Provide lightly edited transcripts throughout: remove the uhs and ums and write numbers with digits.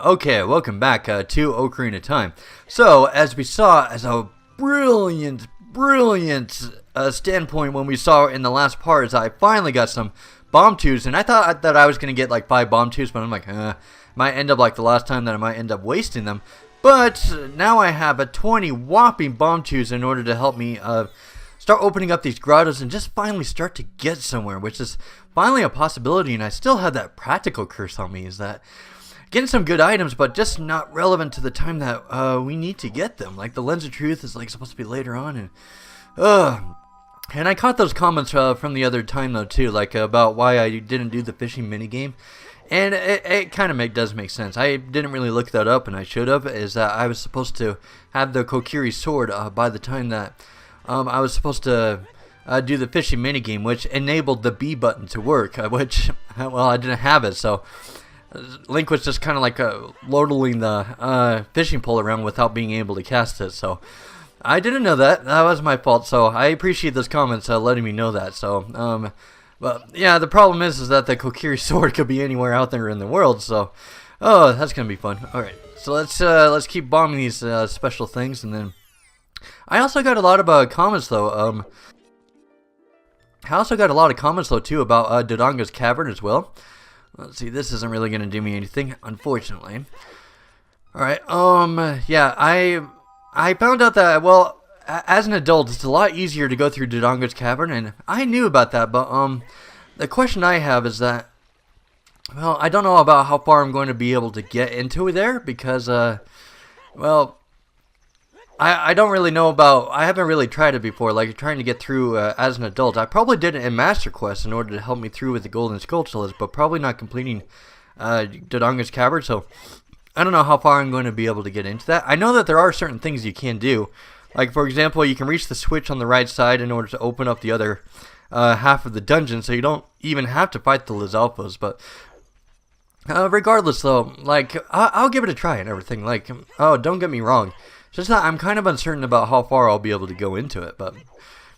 Okay, welcome back to Ocarina time. So, as we saw, as a brilliant standpoint when we saw in the last part, is I finally got some bomb tubes, and I thought that I was going to get like 5 bomb tubes, but I'm like, might end up like the last time that I might end up wasting them. But now I have a 20 whopping bomb tubes in order to help me start opening up these grottos and just finally start to get somewhere, which is finally a possibility. And I still have that practical curse on me, is that getting some good items, but just not relevant to the time that we need to get them. Like the Lens of Truth is like supposed to be later on, and I caught those comments from the other time though too, like about why I didn't do the fishing minigame. And it kind of does make sense. I didn't really look that up, and I should have. Is that I was supposed to have the Kokiri sword by the time that I was supposed to do the fishing minigame, which enabled the B button to work, which, well, I didn't have it, so Link was just kind of like lordling the fishing pole around without being able to cast it, so I didn't know that. That was my fault, so I appreciate those comments letting me know that, so, but yeah, the problem is that the Kokiri sword could be anywhere out there in the world, so that's gonna be fun. Alright, so let's keep bombing these special things, and then I also got a lot of comments though. I also got a lot of comments though too about Dodanga's Cavern as well. Let's see, this isn't really gonna do me anything, unfortunately. Alright, yeah, I found out that, well, as an adult, it's a lot easier to go through Dodanga's Cavern, and I knew about that, but the question I have is that, well, I don't know about how far I'm going to be able to get into there, because, well, I don't really know about, I haven't really tried it before, like trying to get through as an adult. I probably did it in Master Quest in order to help me through with the Golden Skulltulas, but probably not completing Dodanga's Cavern, so I don't know how far I'm going to be able to get into that. I know that there are certain things you can do. Like, for example, you can reach the switch on the right side in order to open up the other half of the dungeon, so you don't even have to fight the Lizalfos. But regardless, though, like, I'll give it a try and everything. Like, oh, don't get me wrong. It's just that I'm kind of uncertain about how far I'll be able to go into it. But,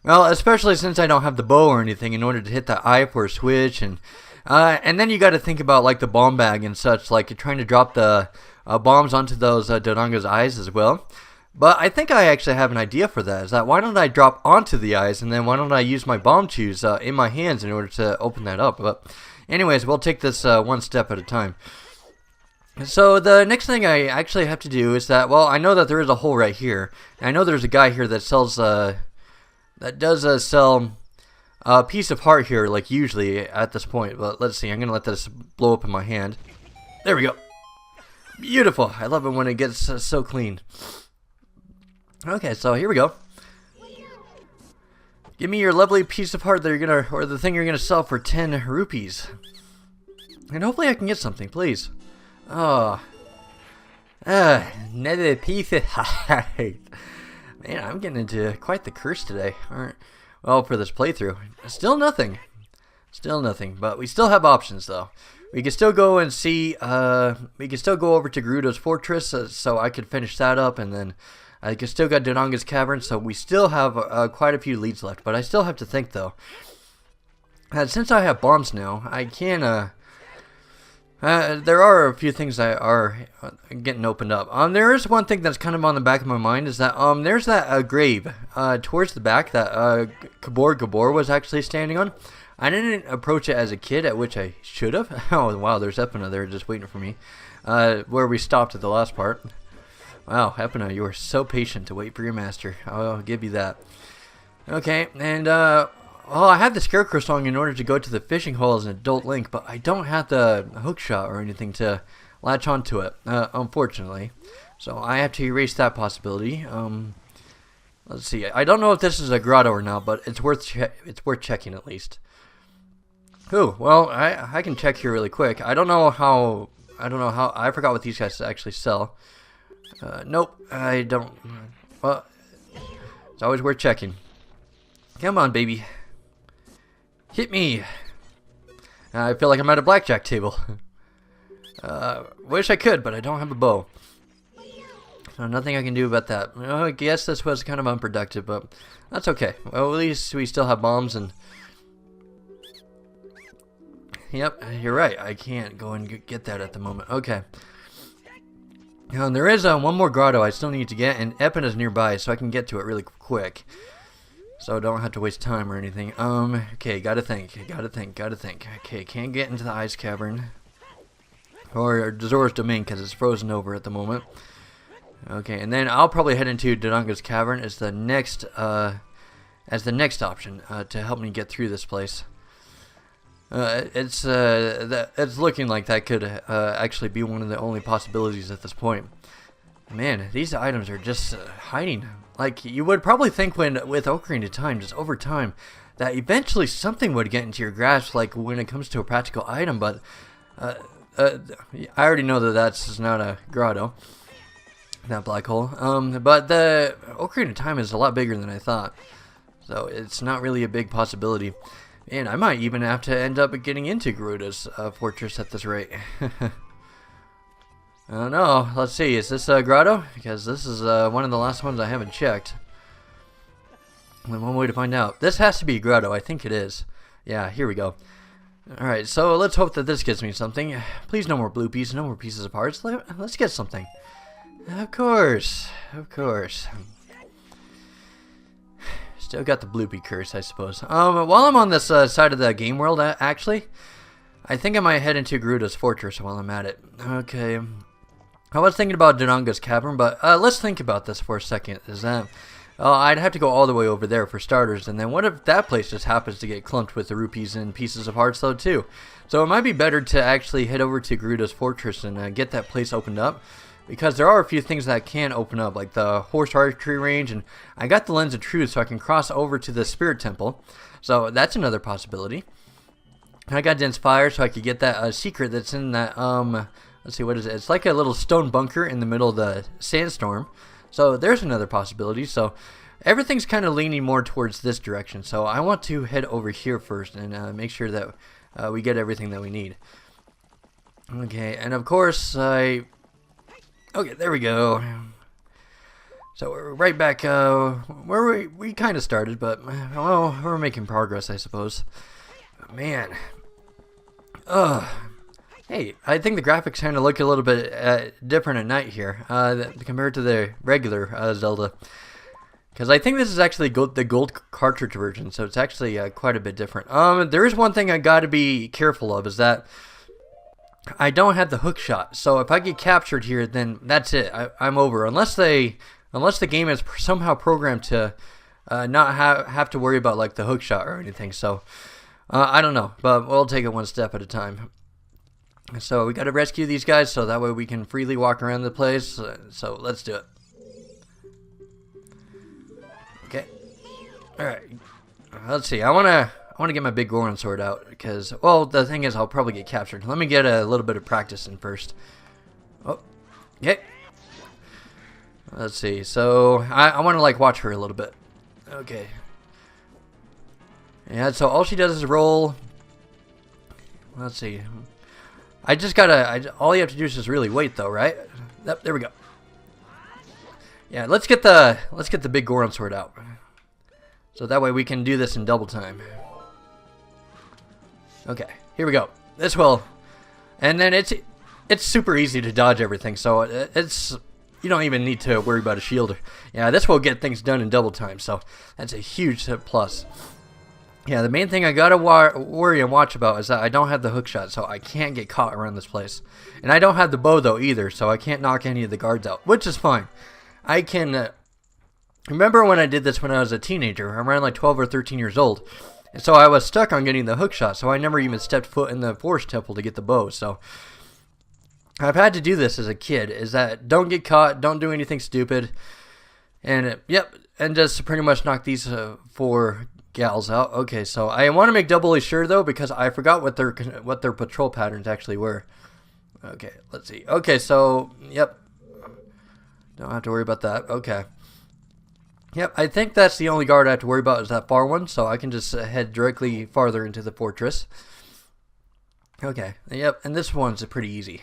well, especially since I don't have the bow or anything in order to hit that eye for a switch. And then you got to think about, like, the bomb bag and such. Like, you're trying to drop the bombs onto those Dodanga's eyes as well. But I think I actually have an idea for that. Is that why don't I drop onto the eyes, and then why don't I use my bomb tubes in my hands in order to open that up? But anyways, we'll take this one step at a time. So the next thing I actually have to do is that, well, I know that there is a hole right here. And I know there's a guy here that sells, that does sell a piece of heart here, like usually at this point. But let's see, I'm going to let this blow up in my hand. There we go. Beautiful. I love it when it gets so clean. Okay, so here we go. Give me your lovely piece of heart that you're gonna, or the thing you're gonna sell for 10 rupees. And hopefully I can get something, please. Oh. Another piece of heart. Man, I'm getting into quite the curse today. Alright. Well, for this playthrough. Still nothing. Still nothing. But we still have options, though. We can still go and see, we can still go over to Gerudo's Fortress, so I could finish that up, and then I can still got Dodanga's Cavern, so we still have quite a few leads left. But I still have to think, though. Since I have bombs now, I can, there are a few things that are getting opened up. There is one thing that's kind of on the back of my mind, is that, there's that grave towards the back that Gabor was actually standing on. I didn't approach it as a kid, at which I should have. Oh, wow, there's Epona there just waiting for me. Where we stopped at the last part. Wow, Epona, you are so patient to wait for your master. I'll give you that. Okay, and, well, I have the Scarecrow song in order to go to the fishing hole as an adult Link, but I don't have the hook shot or anything to latch onto it, unfortunately. So I have to erase that possibility. Let's see. I don't know if this is a grotto or not, but it's worth checking at least. Ooh, well, I can check here really quick. I forgot what these guys actually sell. Nope, I don't. Well, it's always worth checking. Come on, baby. Hit me. I feel like I'm at a blackjack table. Wish I could, but I don't have a bow. So nothing I can do about that. I guess this was kind of unproductive, but that's okay. Well, at least we still have bombs and... Yep, you're right. I can't go and get that at the moment. Okay. There is one more grotto I still need to get, and Eppin is nearby, so I can get to it really quick. So I don't have to waste time or anything. Okay, gotta think. Okay, can't get into the ice cavern. Or Zora's Domain, because it's frozen over at the moment. Okay, and then I'll probably head into Dodonga's Cavern as the next option to help me get through this place. It's looking like that could actually be one of the only possibilities at this point. Man, these items are just hiding. Like, you would probably think with Ocarina of Time, just over time, that eventually something would get into your grasp, like when it comes to a practical item, but I already know that that's not a grotto, that black hole. But the Ocarina of Time is a lot bigger than I thought, so it's not really a big possibility. And I might even have to end up getting into Gerudo's fortress at this rate. I don't know. Let's see. Is this a grotto? Because this is one of the last ones I haven't checked. Only one way to find out. This has to be a grotto. I think it is. Yeah, here we go. Alright, so let's hope that this gets me something. Please, no more bloopies, no more pieces of parts. Let's get something. Of course. Still got the bloopy curse, I suppose. While I'm on this side of the game world, actually, I think I might head into Gerudo's fortress while I'm at it. Okay. I was thinking about Dodonga's Cavern, but let's think about this for a second. I'd have to go all the way over there for starters, and then what if that place just happens to get clumped with the rupees and pieces of hearts though too? So it might be better to actually head over to Gerudo's fortress and get that place opened up, because there are a few things that can open up, like the horse archery range, and I got the Lens of Truth, so I can cross over to the Spirit Temple, so that's another possibility. I got Dense Fire, so I could get that secret that's in that, let's see, what is it? It's like a little stone bunker in the middle of the sandstorm. So there's another possibility. So everything's kind of leaning more towards this direction. So I want to head over here first and make sure that we get everything that we need. Okay, and of course, okay, there we go. So we're right back where we kind of started, but well, we're making progress, I suppose. Man. Hey, I think the graphics kind of look a little bit different at night here compared to the regular Zelda. Because I think this is actually the gold cartridge version, so it's actually quite a bit different. There is one thing I got to be careful of, is that I don't have the hook shot. So if I get captured here, then that's it. I'm over. Unless the game is somehow programmed to not have to worry about like the hook shot or anything. So I don't know, but we'll take it one step at a time. So we got to rescue these guys so that way we can freely walk around the place. So let's do it. Okay. All right. Let's see. I want to get my big Goron sword out because, well, the thing is I'll probably get captured. Let me get a little bit of practice in first. Oh. Okay. Let's see. So I want to like watch her a little bit. Okay. Yeah, so all she does is roll. Let's see. I just gotta, all you have to do is just really wait though, right? Yep, there we go. Yeah, let's get the big Goron sword out. So that way we can do this in double time. Okay, here we go. This will, and then it's super easy to dodge everything, so you don't even need to worry about a shield. Yeah, this will get things done in double time, so that's a huge plus. Yeah, the main thing I gotta worry and watch about is that I don't have the hook shot, so I can't get caught around this place. And I don't have the bow though either, so I can't knock any of the guards out, which is fine. I can remember when I did this when I was a teenager, around like 12 or 13 years old. And so I was stuck on getting the hook shot, so I never even stepped foot in the Forest Temple to get the bow. So I've had to do this as a kid, is that don't get caught, don't do anything stupid. And yep, and just pretty much knock these 4 gals out. Okay, so I want to make doubly sure though, because I forgot what their patrol patterns actually were. Okay, let's see. Okay, so yep, don't have to worry about that. Okay, yep, I think that's the only guard I have to worry about is that far one, so I can just head directly farther into the fortress. Okay, yep, and this one's pretty easy.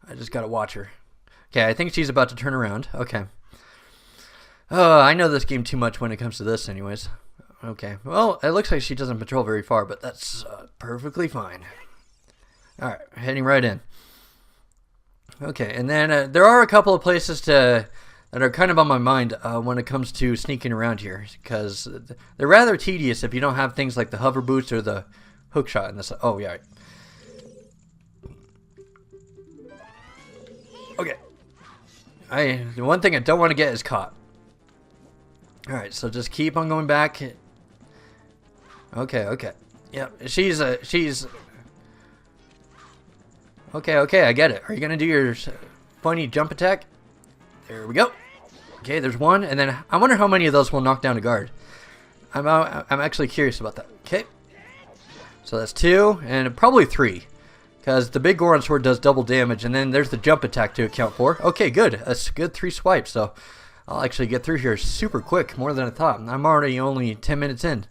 I just gotta watch her. Okay, I think she's about to turn around. Okay. Oh, I know this game too much when it comes to this anyways. Okay, well, it looks like she doesn't patrol very far, but that's perfectly fine. Alright, heading right in. Okay, and then there are a couple of places that are kind of on my mind when it comes to sneaking around here, because they're rather tedious if you don't have things like the hover boots or the hook shot in this. Oh, yeah. Okay. The one thing I don't want to get is caught. Alright, so just keep on going back. Okay. Yep, she's... Okay, I get it. Are you going to do your funny jump attack? There we go. Okay, there's one, and then I wonder how many of those will knock down a guard. I'm actually curious about that. Okay. So that's 2, and probably 3. Because the big Goron sword does double damage, and then there's the jump attack to account for. Okay, good. That's good 3 swipes, so I'll actually get through here super quick, more than I thought. I'm already only 10 minutes in.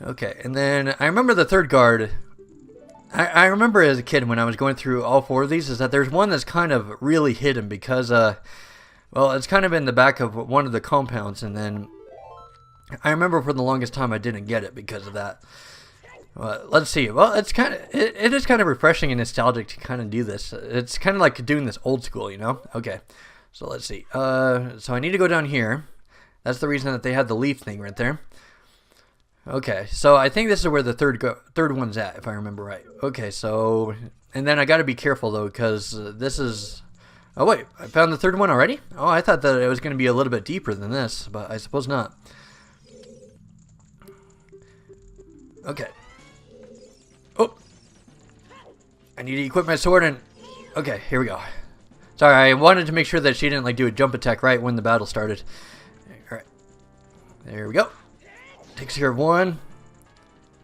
Okay, and then I remember the third guard. I remember as a kid when I was going through all 4 of these is that there's one that's kind of really hidden because, well, it's kind of in the back of one of the compounds, and then I remember for the longest time I didn't get it because of that. Let's see. Well, it is kind of refreshing and nostalgic to kind of do this. It's kind of like doing this old school, you know? Okay, so let's see. So I need to go down here. That's the reason that they had the leaf thing right there. Okay, so I think this is where the third one's at, if I remember right. Okay, so, and then I got to be careful though, because this is. Oh wait, I found the third one already. Oh, I thought that it was going to be a little bit deeper than this, but I suppose not. Okay. Oh, I need to equip my sword and. Okay, here we go. Sorry, I wanted to make sure that she didn't like do a jump attack right when the battle started. All right, there we go. Takes care of one.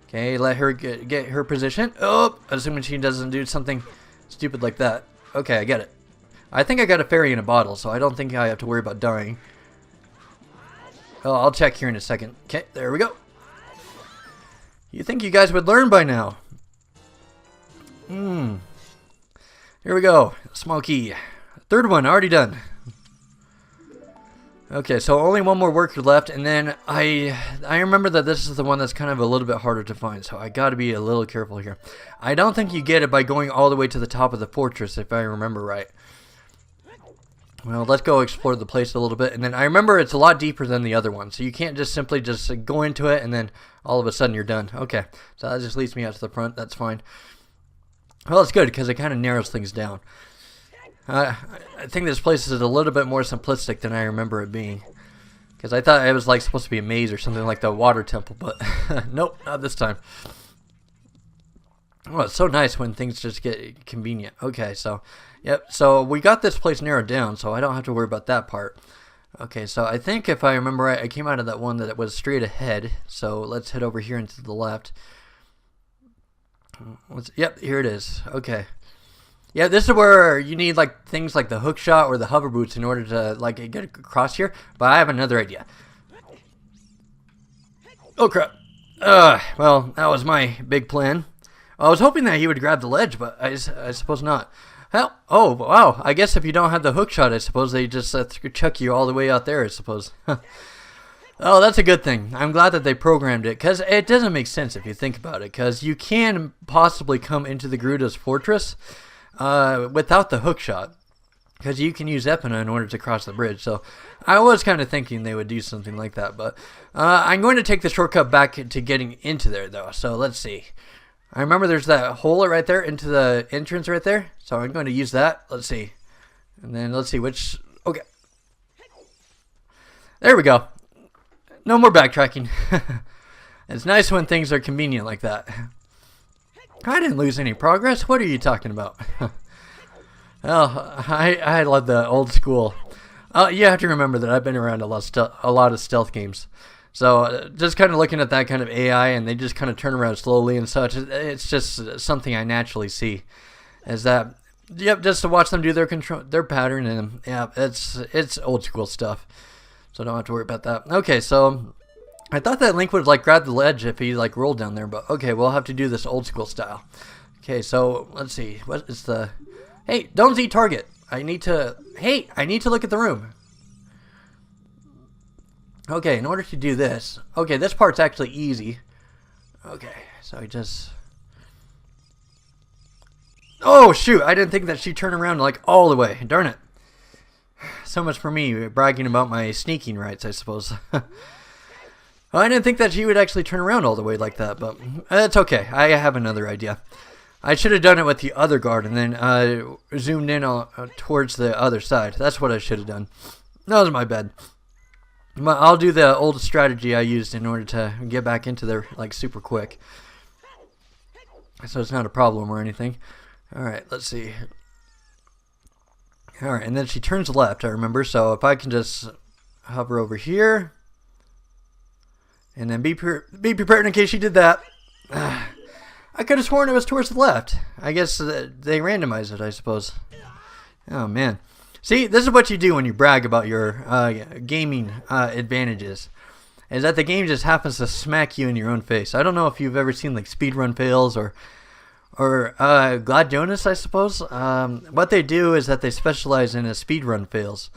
Okay, let her get her position. Oh, assuming she doesn't do something stupid like that. Okay, I get it. I think I got a fairy in a bottle, so I don't think I have to worry about dying. Oh, I'll check here in a second. Okay, there we go. You think you guys would learn by now? Here we go. Small key. Third one, already done. Okay, so only one more worker left, and then I remember that this is the one that's kind of a little bit harder to find, so I gotta be a little careful here. I don't think you get it by going all the way to the top of the fortress, if I remember right. Well, let's go explore the place a little bit, and then I remember it's a lot deeper than the other one, so you can't just simply just go into it, and then all of a sudden you're done. Okay, so that just leads me out to the front, that's fine. Well, it's good, because it kind of narrows things down. I think this place is a little bit more simplistic than I remember it being. Because I thought it was like supposed to be a maze or something like the water temple, but nope, not this time. Oh, it's so nice when things just get convenient. Okay, so, yep, so we got this place narrowed down, so I don't have to worry about that part. Okay, so I think if I remember right, I came out of that one that it was straight ahead, so let's head over here and to the left. Yep, here it is. Okay. Yeah, this is where you need like things like the hook shot or the hover boots in order to like get across here. But I have another idea. Oh crap! Well, that was my big plan. I was hoping that he would grab the ledge, but I suppose not. Hell, oh wow! I guess if you don't have the hook shot, I suppose they just chuck you all the way out there. I suppose. Oh, that's a good thing. I'm glad that they programmed it, because it doesn't make sense if you think about it. Because you can possibly come into the Gerudo's fortress without the hook shot, because you can use Epina in order to cross the bridge. So I was kind of thinking they would do something like that, but I'm going to take the shortcut back to getting into there though. So let's see. I remember there's that hole right there into the entrance right there, so I'm going to use that. Let's see, and then let's see which. Okay, there we go. No more backtracking. It's nice when things are convenient like that. I didn't lose any progress. What are you talking about? Well, I love the old school. You have to remember that I've been around a lot of stealth games. So just kind of looking at that kind of AI and they just kind of turn around slowly and such, it's just something I naturally see. Is that, yep, just to watch them do their pattern, and yeah, it's old school stuff. So don't have to worry about that. Okay, so I thought that Link would like grab the ledge if he like rolled down there, but okay, we'll have to do this old school style. Okay, so let's see. What is the? Hey, don't Z target. I need to look at the room. Okay, in order to do this. Okay, this part's actually easy. Okay, so I just. Oh, shoot. I didn't think that she'd turn around like all the way. Darn it. So much for me bragging about my sneaking rights, I suppose. Well, I didn't think that she would actually turn around all the way like that, but it's okay. I have another idea. I should have done it with the other guard and then zoomed in towards the other side. That's what I should have done. That was my bad. But I'll do the old strategy I used in order to get back into there like super quick. So it's not a problem or anything. Alright, let's see. Alright, and then she turns left, I remember. So if I can just hover over here. And then be prepared in case she did that. I could have sworn it was towards the left. I guess they randomized it, I suppose. Oh, man. See, this is what you do when you brag about your gaming advantages. Is that the game just happens to smack you in your own face. I don't know if you've ever seen like speedrun fails or Glad Jonas, I suppose. What they do is that they specialize in speedrun fails.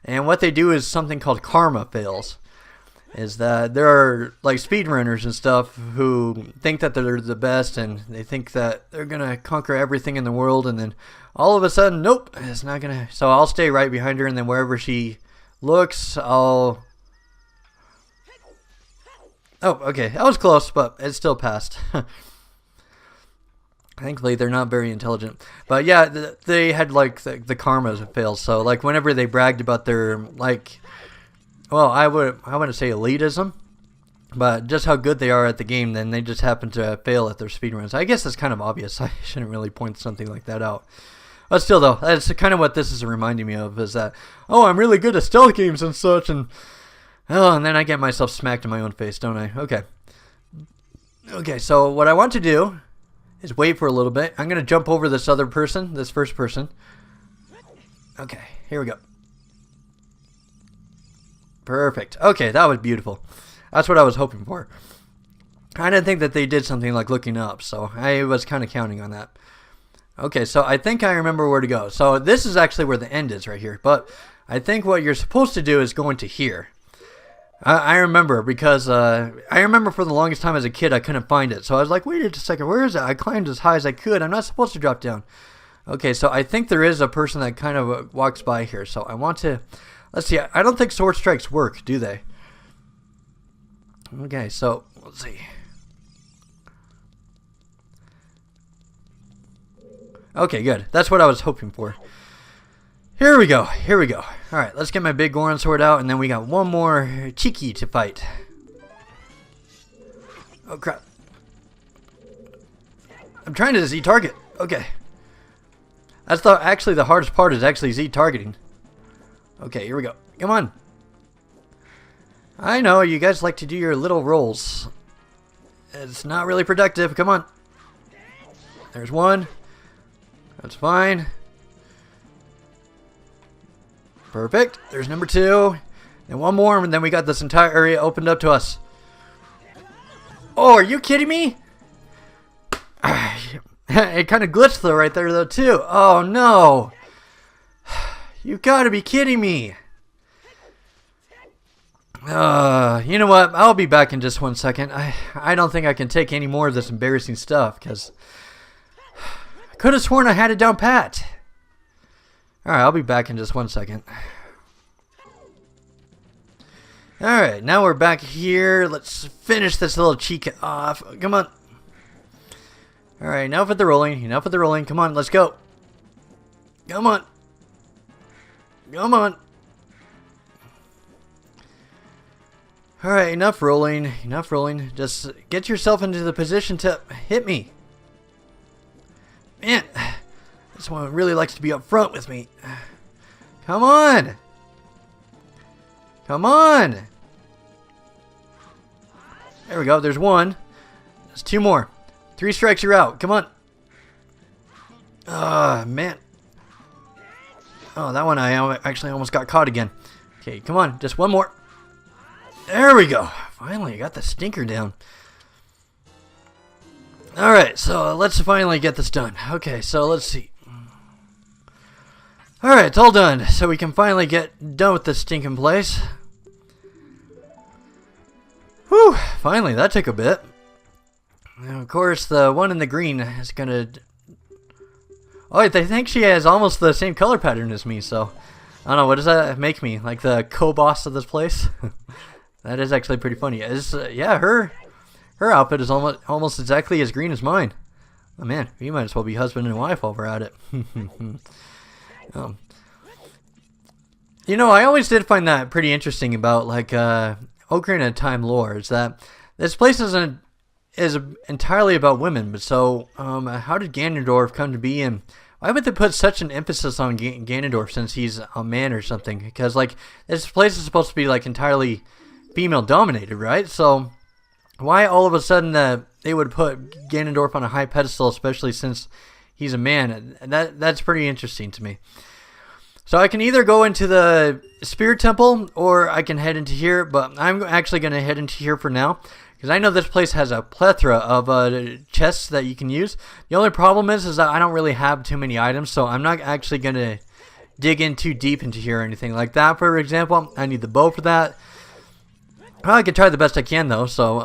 And what they do is something called karma fails. Is that there are like speedrunners and stuff who think that they're the best and they think that they're going to conquer everything in the world, and then all of a sudden, nope, it's not going to. So I'll stay right behind her, and then wherever she looks, I'll... Oh, okay, that was close, but it still passed. Thankfully, they're not very intelligent. But yeah, they had like the karma fails. So like whenever they bragged about their like... Well, I wouldn't say elitism, but just how good they are at the game, then they just happen to fail at their speedruns. I guess that's kind of obvious. I shouldn't really point something like that out. But still, though, that's kind of what this is reminding me of, is that, oh, I'm really good at stealth games and such, and then I get myself smacked in my own face, don't I? Okay. Okay, so what I want to do is wait for a little bit. I'm going to jump over this other person, this first person. Okay, here we go. Perfect. Okay, that was beautiful. That's what I was hoping for. I didn't think that they did something like looking up, so I was kind of counting on that. Okay, so I think I remember where to go. So this is actually where the end is right here, but I think what you're supposed to do is go into here. I remember because I remember for the longest time as a kid I couldn't find it. So I was like, wait a second, where is it? I climbed as high as I could. I'm not supposed to drop down. Okay, so I think there is a person that kind of walks by here. So I want to... Let's see, I don't think sword strikes work, do they? Okay, so, let's see. Okay, good. That's what I was hoping for. Here we go, here we go. Alright, let's get my big Goron sword out, and then we got one more cheeky to fight. Oh, crap. I'm trying to Z-target. Okay. That's actually the hardest part, is actually Z-targeting. Okay, here we go. Come on. I know, you guys like to do your little rolls. It's not really productive. Come on. There's one. That's fine. Perfect. There's number two. And one more, and then we got this entire area opened up to us. Oh, are you kidding me? It kind of glitched though right there though too. Oh no. You gotta be kidding me. You know what? I'll be back in just 1 second. I don't think I can take any more of this embarrassing stuff, because I could have sworn I had it down pat. Alright, I'll be back in just 1 second. Alright, now we're back here. Let's finish this little cheek off. Come on. Alright, enough with the rolling. Enough with the rolling. Come on, let's go. Come on. Come on. Alright, enough rolling. Enough rolling. Just get yourself into the position to hit me. Man, this one really likes to be up front with me. Come on. Come on. There we go. There's one. There's two more. 3 strikes, you're out. Come on. Man. Oh, that one I actually almost got caught again. Okay, come on. Just one more. There we go. Finally, I got the stinker down. Alright, so let's finally get this done. Okay, so let's see. Alright, it's all done. So we can finally get done with this stinking place. Whew, finally, that took a bit. Now, of course, the one in the green is gonna... Oh, I think she has almost the same color pattern as me, so I don't know, what does that make me? Like the co-boss of this place? That is actually pretty funny. Yeah, her outfit is almost exactly as green as mine. Oh man, we might as well be husband and wife while we're at it. You know, I always did find that pretty interesting about like Ocarina of Time lore, is that this place is entirely about women. But so, how did Ganondorf come to be, and why would they put such an emphasis on Ganondorf since he's a man or something? Because like this place is supposed to be like entirely female dominated, right? So why all of a sudden they would put Ganondorf on a high pedestal, especially since he's a man? And that's pretty interesting to me. So I can either go into the Spirit Temple or I can head into here, but I'm actually going to head into here for now because I know this place has a plethora of chests that you can use. The only problem is that I don't really have too many items, so I'm not actually going to dig in too deep into here or anything like that. For example, I need the bow for that. I can try the best I can though, so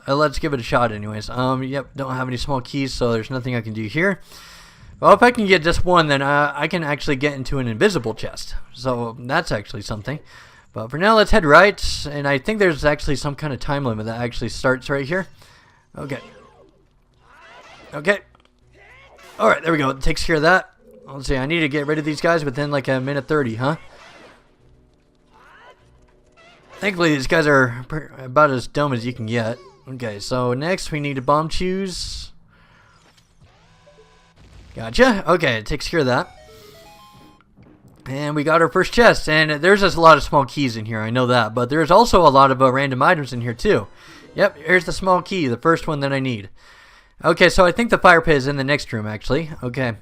let's give it a shot anyways. Yep, don't have any small keys, so there's nothing I can do here. Well, if I can get just one, then I can actually get into an invisible chest. So that's actually something. But for now, let's head right. And I think there's actually some kind of time limit that actually starts right here. Okay. Okay. Alright, there we go. It takes care of that. Let's see, I need to get rid of these guys within like a minute 30, huh? Thankfully, these guys are about as dumb as you can get. Okay, so next we need to bomb choose. Gotcha. Okay, it takes care of that. And we got our first chest. And there's just a lot of small keys in here, I know that. But there's also a lot of random items in here too. Yep, here's the small key, the first one that I need. Okay, so I think the fire pit is in the next room, actually. Okay.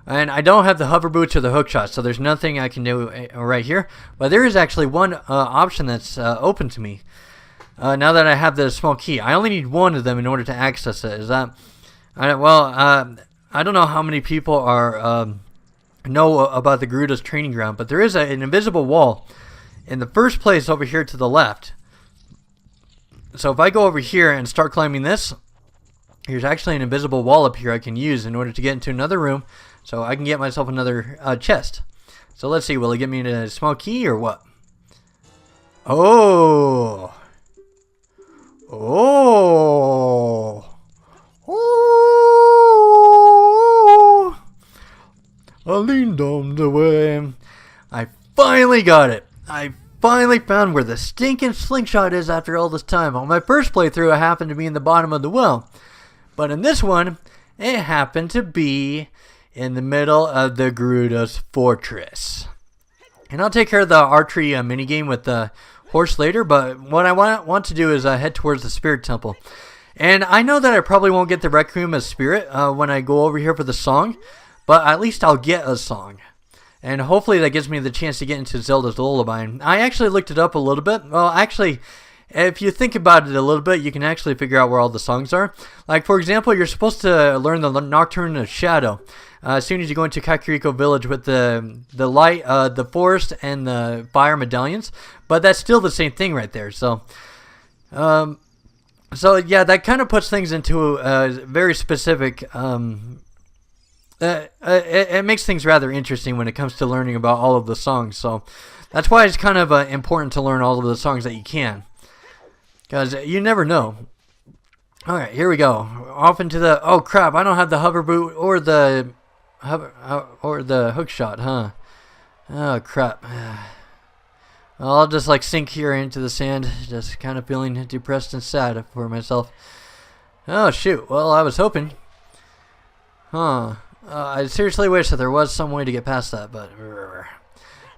And I don't have the hover boots or the hook shot, so there's nothing I can do right here. But there is actually one option that's open to me. Now that I have the small key. I only need one of them in order to access it. Is that... I don't know how many people know about the Gerudo's training ground, but there is an invisible wall in the first place over here to the left. So if I go over here and start climbing this, here's actually an invisible wall up here I can use in order to get into another room, so I can get myself another chest. So let's see, will it get me a small key or what? Oh! Oh! Oh! I leaned on the way. I finally got it. I finally found where the stinking slingshot is after all this time. On my first playthrough, I happened to be in the bottom of the well. But in this one, it happened to be in the middle of the Gerudo's fortress. And I'll take care of the archery minigame with the horse later, but what I want to do is head towards the Spirit Temple. And I know that I probably won't get the Requiem as Spirit when I go over here for the song, but at least I'll get a song. And hopefully that gives me the chance to get into Zelda's Lullaby. I actually looked it up a little bit. Well, actually, if you think about it a little bit, you can actually figure out where all the songs are. Like, for example, you're supposed to learn the Nocturne of Shadow as soon as you go into Kakariko Village with the light, the forest, and the fire medallions. But that's still the same thing right there. So yeah, that kind of puts things into a very specific... it makes things rather interesting when it comes to learning about all of the songs. So that's why it's kind of important to learn all of the songs that you can. Because you never know. Alright, here we go. Off into the... Oh crap, I don't have the hover boot or the hook shot, huh? Oh crap. I'll just like sink here into the sand, just kind of feeling depressed and sad for myself. Oh shoot, well I was hoping. Huh. I seriously wish that there was some way to get past that, but... Well,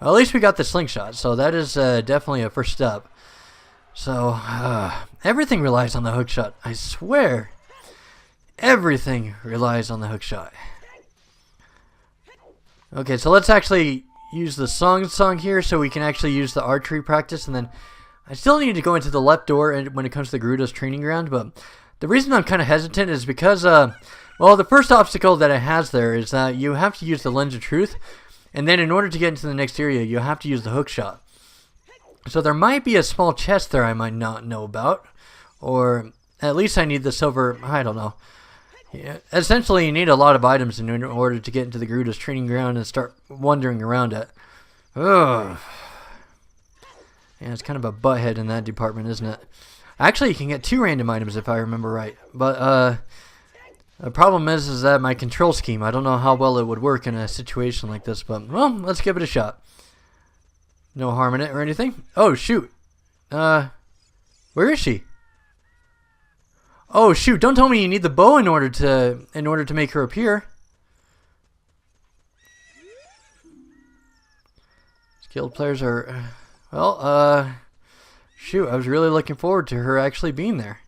at least we got the slingshot, so that is definitely a first step. So, everything relies on the hookshot. I swear. Everything relies on the hookshot. Okay, so let's actually use the song here so we can actually use the archery practice. And then I still need to go into the left door when it comes to the Gerudo's training ground. But the reason I'm kind of hesitant is because, well, the first obstacle that it has there is that you have to use the Lens of Truth. And then in order to get into the next area, you have to use the hookshot. So there might be a small chest there I might not know about. Or at least I need the silver, I don't know. Yeah, essentially, you need a lot of items in order to get into the Gerudo's training ground and start wandering around it. Ugh. Yeah, it's kind of a butthead in that department, isn't it? Actually, you can get 2 random items if I remember right. But the problem is that my control scheme, I don't know how well it would work in a situation like this. But, well, let's give it a shot. No harm in it or anything. Oh, shoot. Where is she? Oh, shoot. Don't tell me you need the bow in order to make her appear. Skilled players are... Well, shoot, I was really looking forward to her actually being there.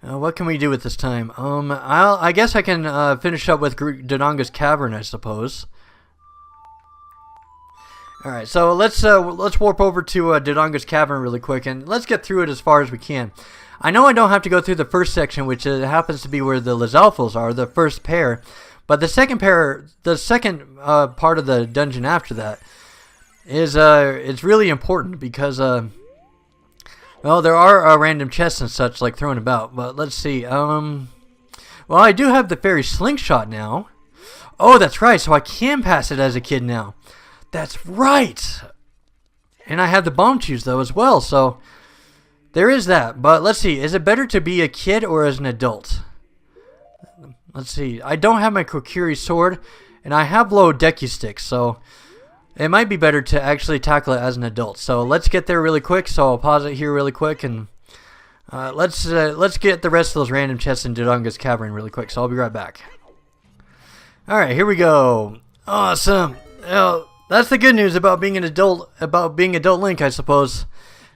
What can we do with this time? I guess I can finish up with Dodonga's Cavern, I suppose. All right, so let's warp over to Dodonga's Cavern really quick, and let's get through it as far as we can. I know I don't have to go through the first section, which happens to be where the Lizalfos are, the first pair. But the second part of the dungeon after that is it's really important because well, there are random chests and such like thrown about. But let's see. Well, I do have the fairy slingshot now. Oh, that's right. So I can pass it as a kid now. That's right. And I have the bomb chews though as well. So there is that. But let's see. Is it better to be a kid or as an adult? Let's see. I don't have my Kokiri sword, and I have low Deku sticks, so it might be better to actually tackle it as an adult. So let's get there really quick. So I'll pause it here really quick, and let's get the rest of those random chests in Dodonga's Cavern really quick. So I'll be right back. All right, here we go. Awesome. That's the good news about being an adult, adult Link, I suppose,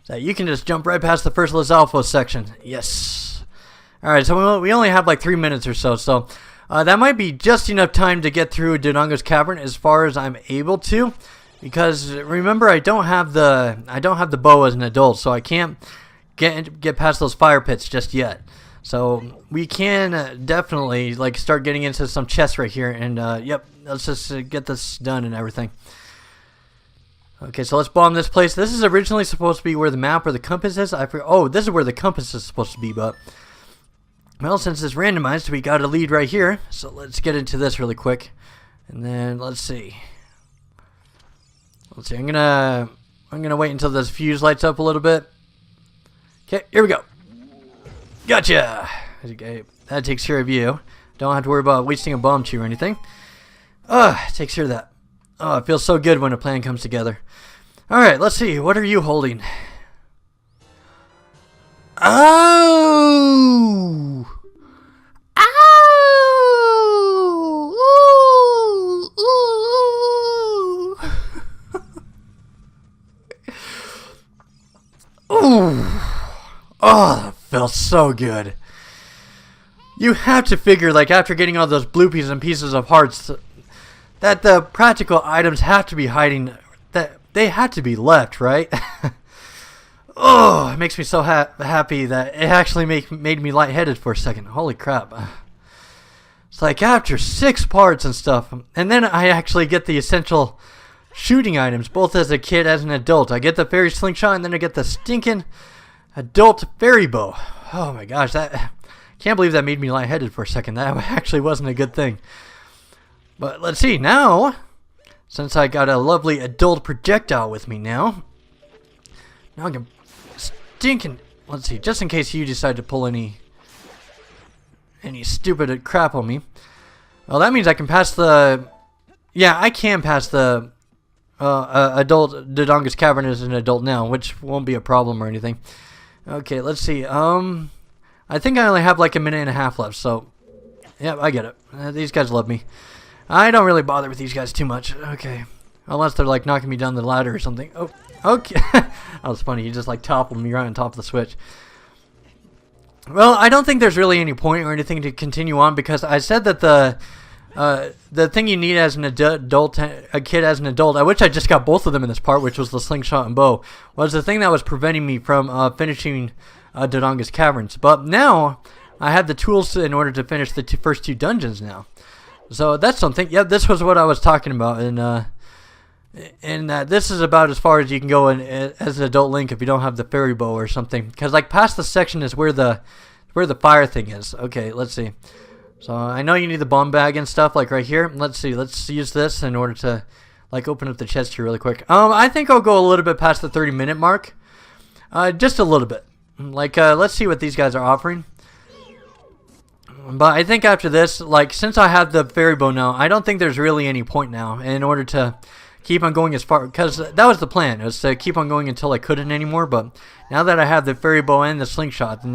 that you can just jump right past the first Lizalfos section. Yes. Alright, so we only have like 3 minutes or so, so that might be just enough time to get through Dodonga's Cavern as far as I'm able to, because remember I don't have the bow as an adult, so I can't get past those fire pits just yet. So we can definitely like start getting into some chests right here, and yep, let's just get this done and everything. Okay, so let's bomb this place. This is originally supposed to be where the map or the compass is. Oh, this is where the compass is supposed to be, but well, since it's randomized, we got a lead right here. So let's get into this really quick. And then let's see. I'm gonna wait until this fuse lights up a little bit. Okay, here we go. Gotcha. Okay, that takes care of you. Don't have to worry about wasting a bomb chew or anything. It takes care of that. Oh, it feels so good when a plan comes together. Alright, let's see. What are you holding? Oh! Ow! Ooh! Ooh! Oh, that felt so good. You have to figure, like, after getting all those bloopies and pieces of hearts, that the practical items have to be hiding, that they had to be left, right? Oh, it makes me so happy that it actually made me lightheaded for a second. Holy crap. It's like after 6 parts and stuff, and then I actually get the essential shooting items, both as a kid as an adult. I get the fairy slingshot, and then I get the stinking adult fairy bow. Oh my gosh, can't believe that made me lightheaded for a second. That actually wasn't a good thing. But let's see, now, since I got a lovely adult projectile with me now I can stinking, let's see, just in case you decide to pull any stupid crap on me. Well, that means I can pass the, yeah, I can pass the adult Dodonga's Cavern as an adult now, which won't be a problem or anything. Okay, let's see, I think I only have like a minute and a half left, so, yeah, I get it. These guys love me. I don't really bother with these guys too much. Okay. Unless they're like knocking me down the ladder or something. Oh, okay. That was funny. You just like toppled me right on top of the switch. Well, I don't think there's really any point or anything to continue on, because I said that the thing you need as an adult, a kid as an adult, which I just got both of them in this part, which was the slingshot and bow, was the thing that was preventing me from finishing Dodonga's Caverns. But now I have the tools in order to finish the first 2 dungeons now. So that's something. Yep, this was what I was talking about And this is about as far as you can go as an adult Link if you don't have the fairy bow or something. Because like past the section is where the fire thing is. Okay, let's see. So I know you need the bomb bag and stuff like right here. Let's see. Let's use this in order to like open up the chest here really quick. I think I'll go a little bit past the 30-minute mark. Just a little bit. Like let's see what these guys are offering. But I think after this, like since I have the fairy bow now, I don't think there's really any point now in order to keep on going as far, because that was the plan, was to keep on going until I couldn't anymore. But now that I have the fairy bow and the slingshot, then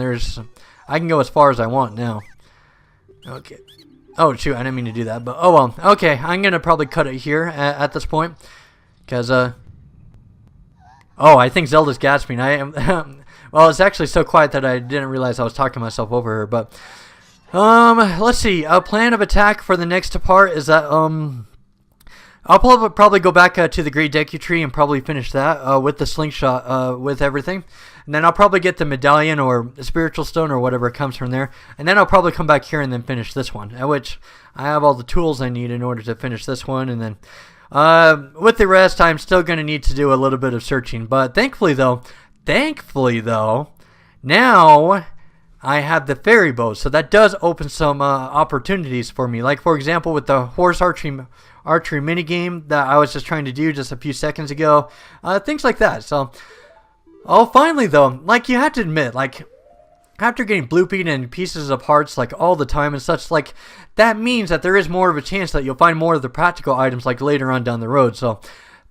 I can go as far as I want now. Okay. Oh shoot, I didn't mean to do that, but oh well. Okay, I'm gonna probably cut it here at this point, because oh, I think Zelda's gasping. I am. Well, it's actually so quiet that I didn't realize I was talking myself over her. But let's see. A plan of attack for the next part is that I'll probably go back to the Great Deku Tree and probably finish that with the slingshot, with everything. And then I'll probably get the medallion or spiritual stone or whatever comes from there. And then I'll probably come back here and then finish this one, at which I have all the tools I need in order to finish this one. And then with the rest, I'm still going to need to do a little bit of searching. But thankfully though, now I have the fairy bow, so that does open some opportunities for me. Like for example, with the horse archery minigame that I was just trying to do just a few seconds ago, things like that. So, finally though, like you have to admit, like after getting bloopied and pieces of parts like all the time and such, like that means that there is more of a chance that you'll find more of the practical items like later on down the road. So,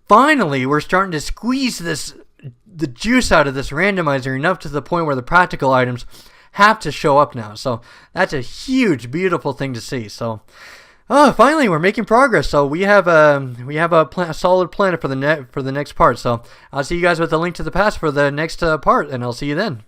finally, we're starting to squeeze the juice out of this randomizer enough to the point where the practical items have to show up now. So that's a huge, beautiful thing to see. So, finally we're making progress. So we have a solid plan for the next part. So I'll see you guys with the link to the past for the next part, and I'll see you then.